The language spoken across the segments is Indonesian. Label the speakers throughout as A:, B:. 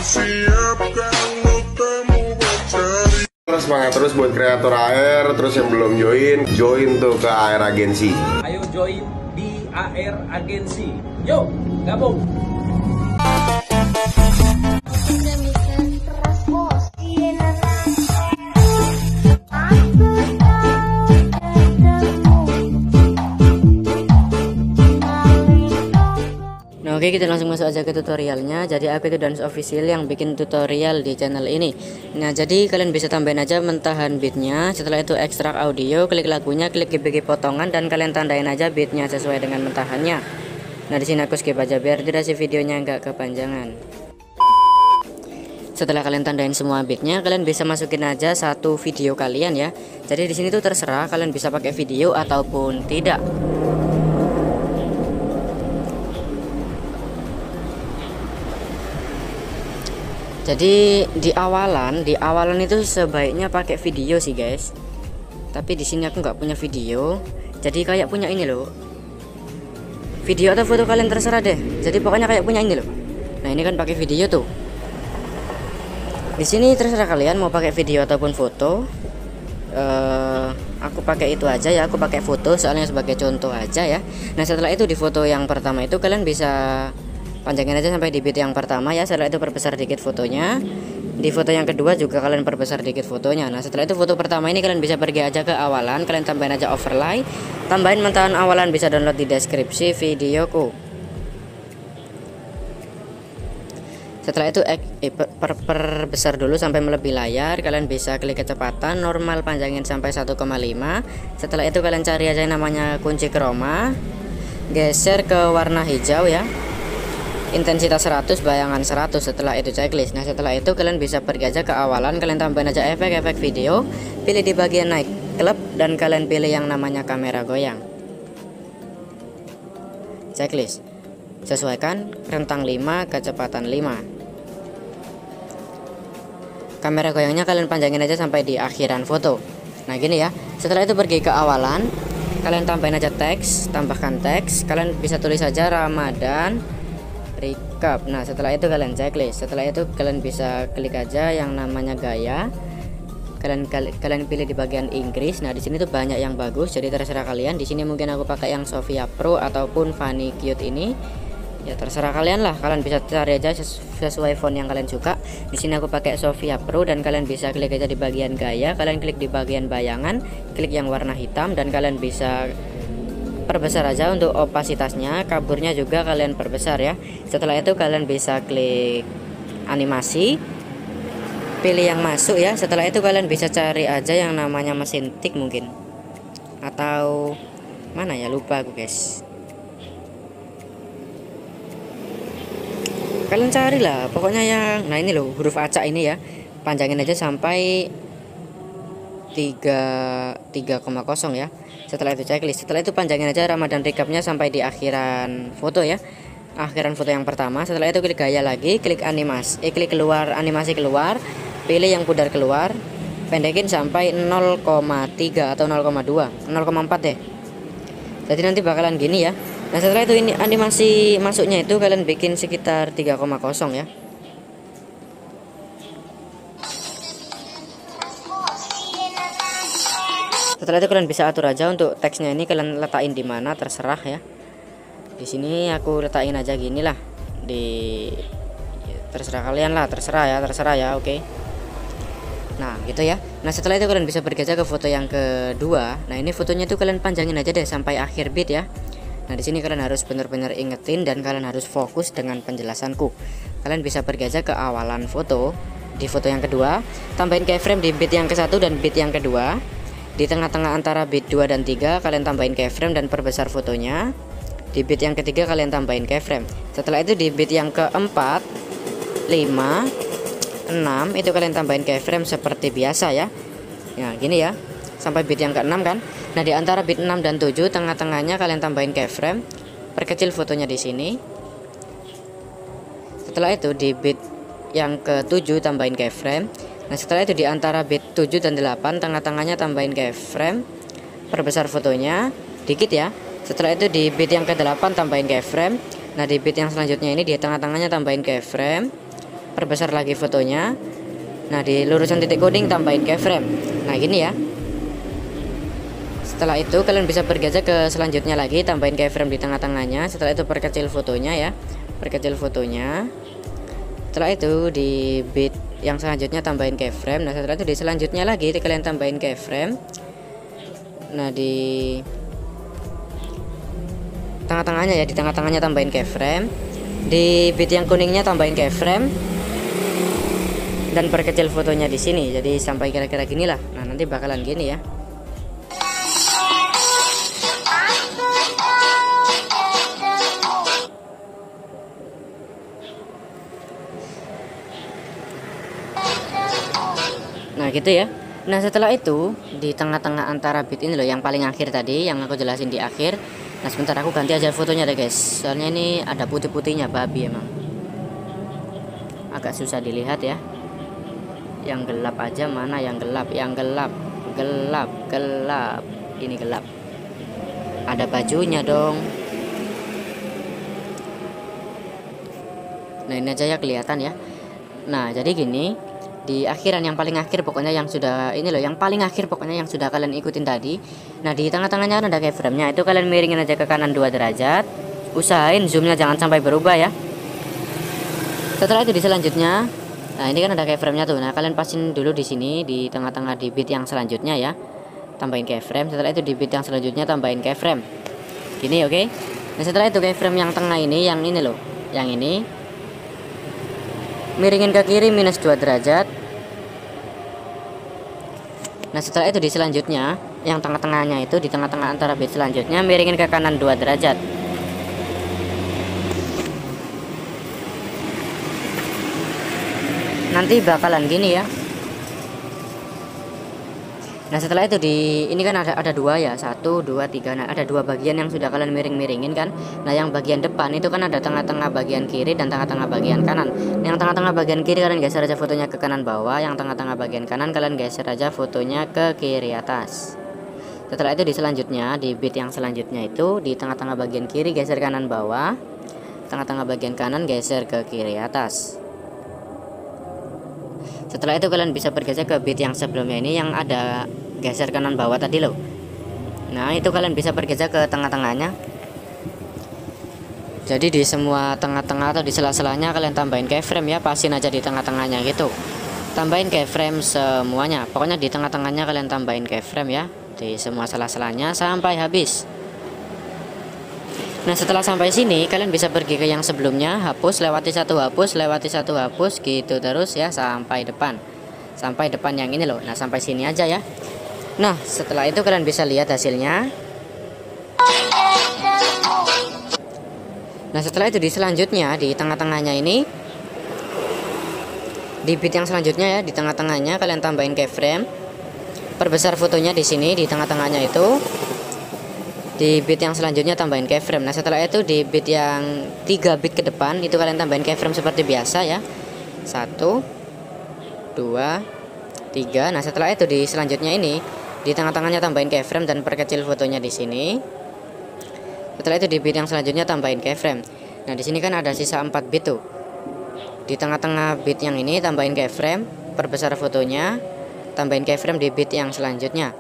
A: Siap kalau kamu mencari.
B: Semangat terus buat kreator AR, terus yang belum join tuh ke AR Agency.
C: Ayo join di AR Agency. Yuk, gabung.
D: Nah, oke, kita langsung masuk aja ke tutorialnya. Jadi aku itu Dance Official yang bikin tutorial di channel ini. Nah, jadi kalian bisa tambahin aja mentahan beatnya. Setelah itu ekstrak audio, klik lagunya, klik gbg potongan, dan kalian tandain aja beatnya sesuai dengan mentahannya. Nah, di sini aku skip aja biar durasi videonya nggak kepanjangan. Setelah kalian tandain semua beatnya, kalian bisa masukin aja satu video kalian ya. Jadi di sini tuh terserah kalian bisa pakai video ataupun tidak. Jadi di awalan itu sebaiknya pakai video sih guys. Tapi di sini aku nggak punya video. Jadi kayak punya ini loh. Video atau foto kalian terserah deh. Jadi pokoknya kayak punya ini loh. Nah, ini kan pakai video tuh. Di sini terserah kalian mau pakai video ataupun foto. Aku pakai itu aja ya. Aku pakai foto soalnya sebagai contoh aja ya. Nah, setelah itu di foto yang pertama itu kalian bisa panjangin aja sampai di beat yang pertama ya. Setelah itu perbesar dikit fotonya. Di foto yang kedua juga kalian perbesar dikit fotonya. Nah, setelah itu foto pertama ini kalian bisa pergi aja ke awalan, kalian tambahin aja overlay, tambahin mentahan awalan, bisa download di deskripsi videoku. Setelah itu perbesar dulu sampai melebihi layar. Kalian bisa klik kecepatan normal, panjangin sampai 1,5. Setelah itu kalian cari aja yang namanya kunci chroma, geser ke warna hijau ya, intensitas 100, bayangan 100. Setelah itu checklist. Nah, setelah itu kalian bisa pergi aja ke awalan, kalian tambahin aja efek video, pilih di bagian naik klub, dan kalian pilih yang namanya kamera goyang. Checklist, sesuaikan rentang 5, kecepatan 5. Kamera goyangnya kalian panjangin aja sampai di akhiran foto. Nah, gini ya. Setelah itu pergi ke awalan, kalian tambahin aja teks, tambahkan teks, kalian bisa tulis aja Ramadan recap. Nah, setelah itu kalian checklist. Setelah itu kalian bisa klik aja yang namanya gaya. Kalian pilih di bagian Inggris. Nah, di sini tuh banyak yang bagus, jadi terserah kalian. Di sini mungkin aku pakai yang Sofia Pro ataupun Funny Cute ini. Ya terserah kalian lah. Kalian bisa cari aja sesuai font yang kalian suka. Di sini aku pakai Sofia Pro, dan kalian bisa klik aja di bagian gaya. Kalian klik di bagian bayangan, klik yang warna hitam, dan kalian bisa perbesar aja untuk opasitasnya, kaburnya juga kalian perbesar ya. Setelah itu kalian bisa klik animasi, pilih yang masuk ya. Setelah itu kalian bisa cari aja yang namanya mesin tik mungkin, atau mana ya, lupa aku guys. Kalian carilah pokoknya yang, nah ini loh, huruf acak ini ya, panjangin aja sampai 3,0 ya. Setelah itu checklist. Setelah itu panjangin aja Ramadan recapnya sampai di akhiran foto ya, akhiran foto yang pertama. Setelah itu klik gaya lagi, klik animasi, klik keluar, animasi keluar, pilih yang pudar keluar, pendekin sampai 0,3 atau 0,2, 0,4 deh. Jadi nanti bakalan gini ya. Nah, setelah itu ini animasi masuknya itu kalian bikin sekitar 3,0 ya. Setelah itu kalian bisa atur aja untuk teksnya ini kalian letakin di mana, terserah ya. Di sini aku letakin aja gini lah. Terserah kalian lah, terserah ya, oke. Nah, gitu ya. Nah, setelah itu kalian bisa pergi aja ke foto yang kedua. Nah, ini fotonya tuh kalian panjangin aja deh sampai akhir beat ya. Nah, di sini kalian harus benar-benar ingetin dan kalian harus fokus dengan penjelasanku. Kalian bisa pergi aja ke awalan foto. Di foto yang kedua, tambahin keyframe di beat yang ke-1 dan beat yang kedua. Di tengah-tengah antara beat 2 dan 3 kalian tambahin keyframe dan perbesar fotonya. Di beat yang ketiga kalian tambahin keyframe. Setelah itu di beat yang keempat, 5, 6 itu kalian tambahin keyframe seperti biasa ya. Nah, gini ya. Sampai beat yang ke-6 kan. Nah, di antara beat 6 dan 7 tengah-tengahnya kalian tambahin keyframe. Perkecil fotonya di sini. Setelah itu di beat yang ke-7 tambahin keyframe. Nah, setelah itu di antara beat 7 dan 8 tengah-tengahnya tambahin keyframe. Perbesar fotonya dikit ya. Setelah itu di beat yang ke-8 tambahin keyframe. Nah, di beat yang selanjutnya ini di tengah-tengahnya tambahin keyframe. perbesar lagi fotonya. Nah, di lurusan titik kuning tambahin keyframe. Nah, gini ya. Setelah itu kalian bisa pergi aja ke selanjutnya lagi, tambahin keyframe di tengah-tengahnya. Setelah itu perkecil fotonya ya, perkecil fotonya. Setelah itu di bit yang selanjutnya tambahin keyframe. Nah, setelah itu di selanjutnya lagi kalian tambahin keyframe. Nah, di tengah-tengahnya ya, di tengah-tengahnya tambahin keyframe. Di bit yang kuningnya tambahin keyframe dan perkecil fotonya di sini. Jadi sampai kira-kira gini lah. Nah, nanti bakalan gini ya. Nah, gitu ya. Nah, setelah itu di tengah-tengah antara bit ini loh, yang paling akhir tadi yang aku jelasin di akhir. Nah, sebentar aku ganti aja fotonya deh guys, soalnya ini ada putih-putihnya, babi emang agak susah dilihat ya. Yang gelap aja, mana yang gelap, yang gelap, gelap, gelap, ini gelap, ada bajunya dong. Nah, ini aja ya kelihatan ya. Nah, jadi gini, di akhiran yang paling akhir pokoknya, yang sudah ini loh, yang paling akhir pokoknya yang sudah kalian ikutin tadi. Nah, di tengah-tengahnya ada keyframe-nya, itu kalian miringin aja ke kanan 2 derajat. Usahain zoomnya jangan sampai berubah ya. Setelah itu di selanjutnya, nah ini kan ada keyframe-nya tuh. Nah, kalian pasin dulu di sini di tengah-tengah di bit yang selanjutnya ya. Tambahin keyframe. Setelah itu di bit yang selanjutnya tambahin keyframe. Gini, oke. Nah, setelah itu keyframe yang tengah ini, yang ini loh, yang ini miringin ke kiri minus 2 derajat. Nah, setelah itu di selanjutnya yang tengah-tengahnya itu, di tengah-tengah antara bit selanjutnya miringin ke kanan 2 derajat. Nanti bakalan gini ya. Nah, setelah itu di ini kan ada 2 ya, 1 2 3. Nah, ada 2 bagian yang sudah kalian miring-miringin kan. Nah, yang bagian depan itu kan ada tengah-tengah bagian kiri dan tengah-tengah bagian kanan. Yang tengah-tengah bagian kiri kalian geser aja fotonya ke kanan bawah, yang tengah-tengah bagian kanan kalian geser aja fotonya ke kiri atas. Setelah itu di selanjutnya, di bit yang selanjutnya itu di tengah-tengah bagian kiri geser kanan bawah, tengah-tengah bagian kanan geser ke kiri atas. Setelah itu kalian bisa bergeser ke bit yang sebelumnya ini yang ada geser kanan bawah tadi loh. Nah, itu kalian bisa bergeser ke tengah-tengahnya. Jadi di semua tengah-tengah atau di sela-selanya kalian tambahin keyframe ya, pasin aja di tengah-tengahnya gitu. Tambahin keyframe semuanya. Pokoknya di tengah-tengahnya kalian tambahin keyframe ya, di semua sela-selanya sampai habis. Nah, setelah sampai sini kalian bisa pergi ke yang sebelumnya, hapus, lewati satu, hapus gitu terus ya sampai depan. Sampai depan yang ini loh. Nah, sampai sini aja ya. Nah, setelah itu kalian bisa lihat hasilnya. Nah, setelah itu di selanjutnya di tengah-tengahnya ini, di bit yang selanjutnya ya, di tengah-tengahnya kalian tambahin keyframe. Perbesar fotonya di sini di tengah-tengahnya itu. Di bit yang selanjutnya tambahin keyframe. Nah, setelah itu di bit yang 3 bit ke depan itu kalian tambahin keyframe seperti biasa ya. 1 2 3. Nah, setelah itu di selanjutnya ini di tengah-tengahnya tambahin keyframe dan perkecil fotonya di sini. Setelah itu di bit yang selanjutnya tambahin keyframe. Nah, di sini kan ada sisa 4 bit tuh. Di tengah-tengah bit yang ini tambahin keyframe, perbesar fotonya, tambahin keyframe di bit yang selanjutnya.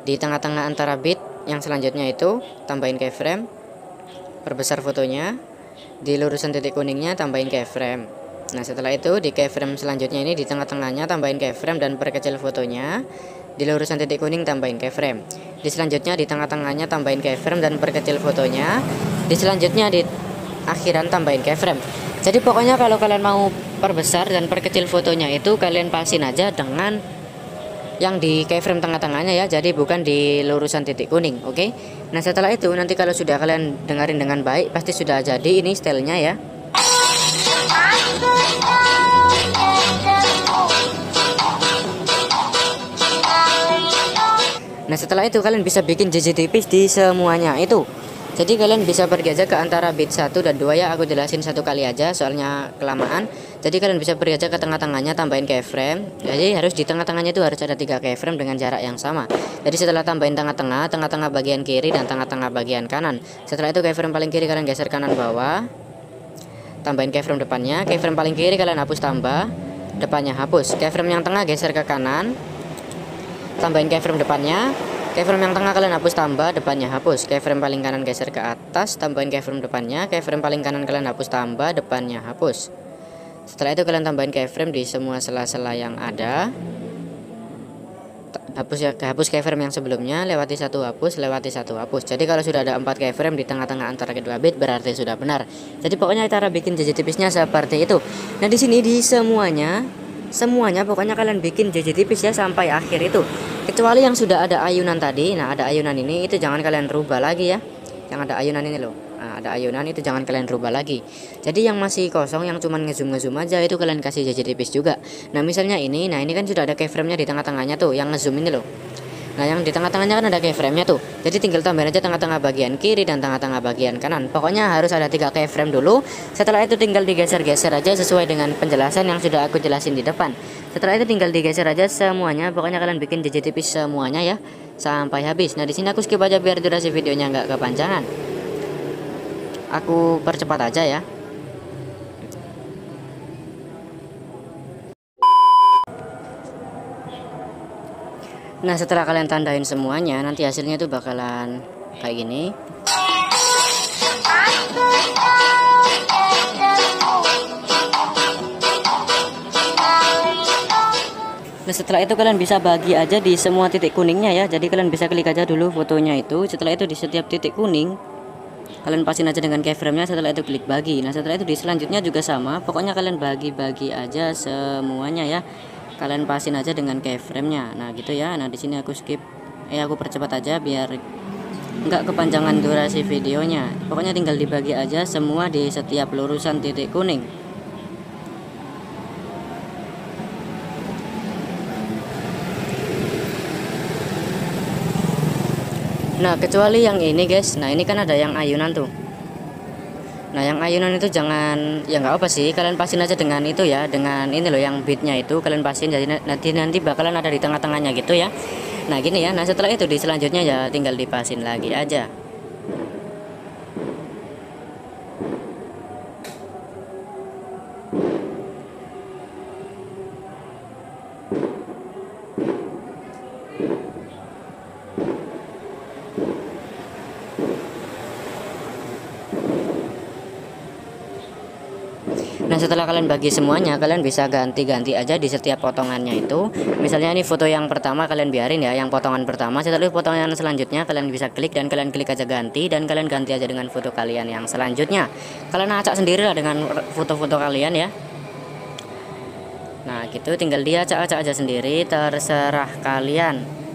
D: Di tengah-tengah antara bit yang selanjutnya itu tambahin keyframe, perbesar fotonya, di lurusan titik kuningnya tambahin keyframe. Nah, setelah itu di keyframe selanjutnya ini di tengah-tengahnya tambahin keyframe dan perkecil fotonya, di lurusan titik kuning tambahin keyframe. Di selanjutnya di tengah-tengahnya tambahin keyframe dan perkecil fotonya, di selanjutnya di akhiran tambahin keyframe. Jadi pokoknya kalau kalian mau perbesar dan perkecil fotonya itu kalian pasin aja dengan yang di keyframe tengah-tengahnya ya, jadi bukan di lurusan titik kuning, oke? Nah, setelah itu nanti kalau sudah kalian dengerin dengan baik pasti sudah jadi ini stylenya ya. Nah, setelah itu kalian bisa bikin JJ tipis di semuanya itu. Jadi kalian bisa pergi aja ke antara bit 1 dan 2 ya, aku jelasin satu kali aja soalnya kelamaan. Jadi kalian bisa pergi aja ke tengah-tengahnya tambahin keyframe. Jadi harus di tengah-tengahnya itu harus ada 3 keyframe dengan jarak yang sama. Jadi setelah tambahin tengah-tengah, tengah-tengah bagian kiri dan tengah-tengah bagian kanan. Setelah itu keyframe paling kiri kalian geser kanan bawah. tambahin keyframe depannya. Keyframe paling kiri kalian hapus tambah, depannya hapus. Keyframe yang tengah geser ke kanan, tambahin keyframe depannya. Keyframe yang tengah kalian hapus tambah, depannya hapus. Keyframe paling kanan geser ke atas, tambahin keyframe depannya. Keyframe paling kanan kalian hapus tambah, depannya hapus. Setelah itu kalian tambahin keyframe di semua sela-sela yang ada. Hapus keyframe yang sebelumnya, lewati satu hapus, lewati satu hapus. Jadi kalau sudah ada 4 keyframe di tengah-tengah antara kedua bit berarti sudah benar. Jadi pokoknya cara bikin JJ tipisnya seperti itu. Nah di sini di semuanya pokoknya kalian bikin JJ tipis ya sampai akhir itu. Kecuali yang sudah ada ayunan tadi. Nah ada ayunan ini itu jangan kalian rubah lagi ya. Yang ada ayunan ini loh. Nah, ada ayunan itu jangan kalian rubah lagi. Jadi yang masih kosong, yang cuman ngezoom aja itu kalian kasih JJ tipis juga. Nah misalnya ini, nah ini kan sudah ada keyframe-nya di tengah-tengahnya tuh, yang ngezoom ini loh. Nah yang di tengah-tengahnya kan ada keyframe-nya tuh. Jadi tinggal tambahin aja tengah-tengah bagian kiri dan tengah-tengah bagian kanan. Pokoknya harus ada 3 keyframe dulu. Setelah itu tinggal digeser-geser aja sesuai dengan penjelasan yang sudah aku jelasin di depan. Setelah itu tinggal digeser aja semuanya. Pokoknya kalian bikin JJ tipis semuanya ya sampai habis. Nah di sini aku skip aja biar durasi videonya nggak kepanjangan. Aku percepat aja ya. Nah setelah kalian tandain semuanya, nanti hasilnya itu bakalan kayak gini. Nah setelah itu kalian bisa bagi aja di semua titik kuningnya ya. Jadi kalian bisa klik aja dulu fotonya itu. Setelah itu di setiap titik kuning kalian pasin aja dengan keyframe-nya. Setelah itu klik bagi. Nah setelah itu di selanjutnya juga sama. Pokoknya kalian bagi-bagi aja semuanya ya. Kalian pasin aja dengan keyframe-nya. Nah gitu ya. Nah di sini aku skip. Aku percepat aja biar nggak kepanjangan durasi videonya. Pokoknya tinggal dibagi aja semua di setiap lurusan titik kuning. Nah kecuali yang ini guys. Nah ini kan ada yang ayunan tuh. Nah yang ayunan itu jangan, ya nggak apa sih, kalian pasin aja dengan itu ya, dengan ini loh yang bitnya itu kalian pasin. Jadi nanti bakalan ada di tengah-tengahnya gitu ya. Nah gini ya. Nah setelah itu di selanjutnya ya tinggal dipasin lagi aja. Nah setelah kalian bagi semuanya, kalian bisa ganti-ganti aja di setiap potongannya itu. Misalnya ini foto yang pertama kalian biarin ya, yang potongan pertama. Setelah itu potongan selanjutnya kalian bisa klik dan kalian klik aja ganti. Dan kalian ganti aja dengan foto kalian yang selanjutnya. Kalian acak sendiri lah dengan foto-foto kalian ya. Nah gitu, tinggal dia acak-acak aja sendiri, terserah kalian.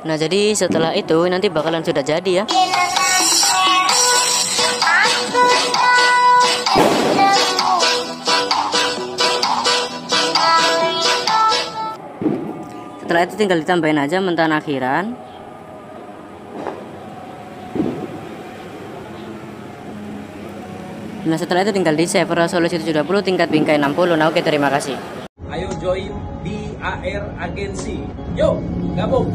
D: Nah jadi setelah itu nanti bakalan sudah jadi ya. Setelah itu tinggal ditambahin aja mentan akhiran. Nah setelah itu tinggal di save resolusi 70 tingkat bingkai 60. Nah oke, terima kasih.
C: Ayo join BAR Agency. Yuk, gabung.